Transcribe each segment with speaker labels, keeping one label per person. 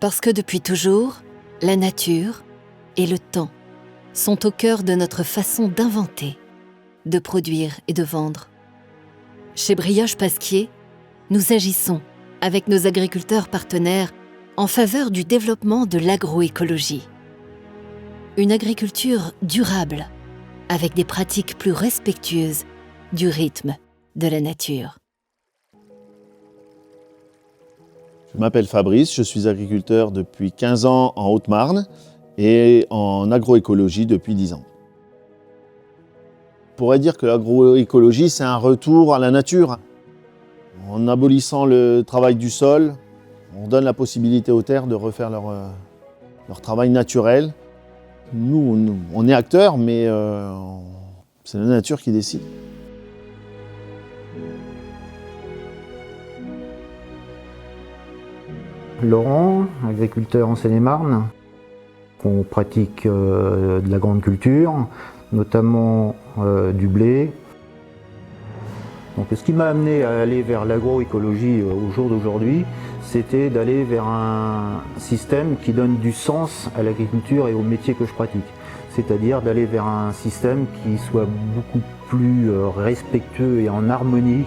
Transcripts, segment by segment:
Speaker 1: Parce que depuis toujours, la nature et le temps sont au cœur de notre façon d'inventer, de produire et de vendre. Chez Brioche Pasquier, nous agissons avec nos agriculteurs partenaires en faveur du développement de l'agroécologie. Une agriculture durable, avec des pratiques plus respectueuses du rythme de la nature.
Speaker 2: Je m'appelle Fabrice, je suis agriculteur depuis 15 ans en Haute-Marne et en agroécologie depuis 10 ans. On pourrait dire que l'agroécologie, c'est un retour à la nature. En abolissant le travail du sol, on donne la possibilité aux terres de refaire leur travail naturel. Nous, on est acteurs, mais c'est la nature qui décide.
Speaker 3: Laurent, agriculteur en Seine-et-Marne. On pratique de la grande culture, notamment du blé. Donc, ce qui m'a amené à aller vers l'agroécologie au jour d'aujourd'hui, c'était d'aller vers un système qui donne du sens à l'agriculture et au métier que je pratique. C'est-à-dire d'aller vers un système qui soit beaucoup plus respectueux et en harmonie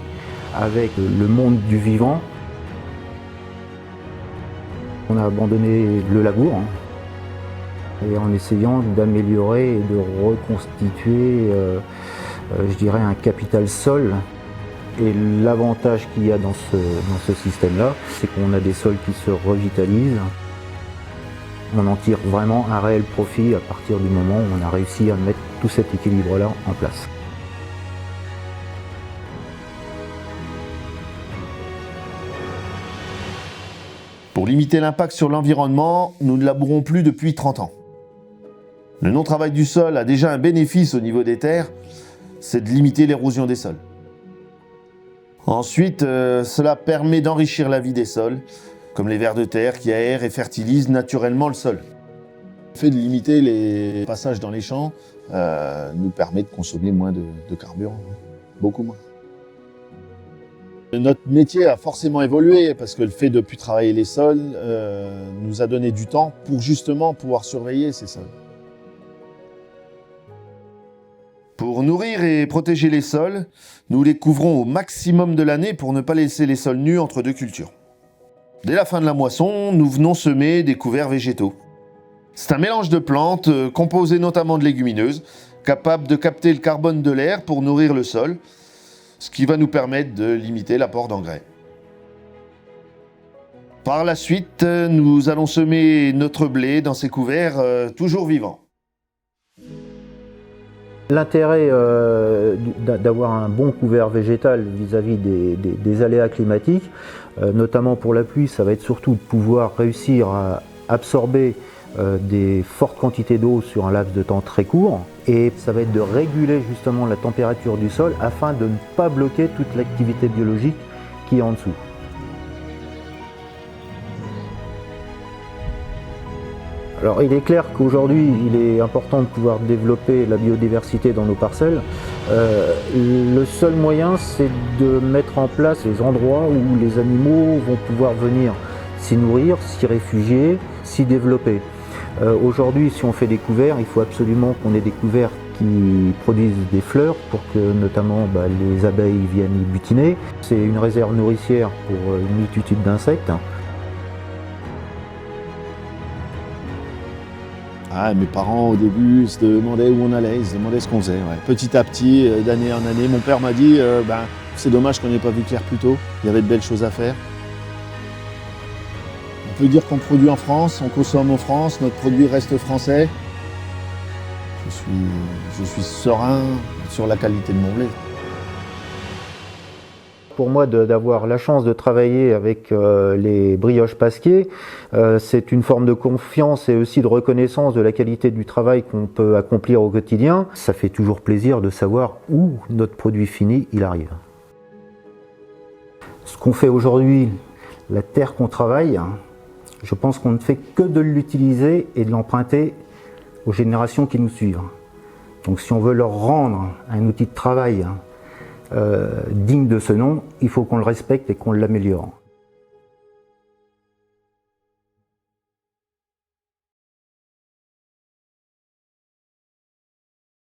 Speaker 3: avec le monde du vivant. On a abandonné le labour et en essayant d'améliorer et de reconstituer, je dirais, un capital sol. Et l'avantage qu'il y a dans ce système-là, c'est qu'on a des sols qui se revitalisent. On en tire vraiment un réel profit à partir du moment où on a réussi à mettre tout cet équilibre-là en place.
Speaker 2: Pour limiter l'impact sur l'environnement, nous ne labourons plus depuis 30 ans. Le non-travail du sol a déjà un bénéfice au niveau des terres, c'est de limiter l'érosion des sols. Ensuite, cela permet d'enrichir la vie des sols, comme les vers de terre qui aèrent et fertilisent naturellement le sol. Le fait de limiter les passages dans les champs nous permet de consommer moins de carburant, beaucoup moins. Notre métier a forcément évolué parce que le fait de ne plus travailler les sols nous a donné du temps pour justement pouvoir surveiller ces sols. Pour nourrir et protéger les sols, nous les couvrons au maximum de l'année pour ne pas laisser les sols nus entre deux cultures. Dès la fin de la moisson, nous venons semer des couverts végétaux. C'est un mélange de plantes, composé notamment de légumineuses, capable de capter le carbone de l'air pour nourrir le sol, ce qui va nous permettre de limiter l'apport d'engrais. Par la suite, nous allons semer notre blé dans ces couverts toujours vivants.
Speaker 3: L'intérêt d'avoir un bon couvert végétal vis-à-vis des aléas climatiques, notamment pour la pluie, ça va être surtout de pouvoir réussir à absorber des fortes quantités d'eau sur un laps de temps très court, et ça va être de réguler justement la température du sol afin de ne pas bloquer toute l'activité biologique qui est en dessous. Alors il est clair qu'aujourd'hui il est important de pouvoir développer la biodiversité dans nos parcelles. Le seul moyen, c'est de mettre en place des endroits où les animaux vont pouvoir venir s'y nourrir, s'y réfugier, s'y développer. Aujourd'hui, si on fait des couverts, il faut absolument qu'on ait des couverts qui produisent des fleurs pour que notamment les abeilles viennent y butiner. C'est une réserve nourricière pour une multitude d'insectes.
Speaker 2: Ah, mes parents, au début, se demandaient où on allait, ils se demandaient ce qu'on faisait. Ouais. Petit à petit, d'année en année, mon père m'a dit c'est dommage qu'on n'ait pas vu clair plus tôt, il y avait de belles choses à faire. On peut dire qu'on produit en France, on consomme en France, notre produit reste français. Je suis serein sur la qualité de mon blé.
Speaker 3: Pour moi, d'avoir la chance de travailler avec les Brioche Pasquier, c'est une forme de confiance et aussi de reconnaissance de la qualité du travail qu'on peut accomplir au quotidien. Ça fait toujours plaisir de savoir où notre produit fini il arrive. Ce qu'on fait aujourd'hui, la terre qu'on travaille, je pense qu'on ne fait que de l'utiliser et de l'emprunter aux générations qui nous suivent. Donc si on veut leur rendre un outil de travail digne de ce nom, il faut qu'on le respecte et qu'on l'améliore.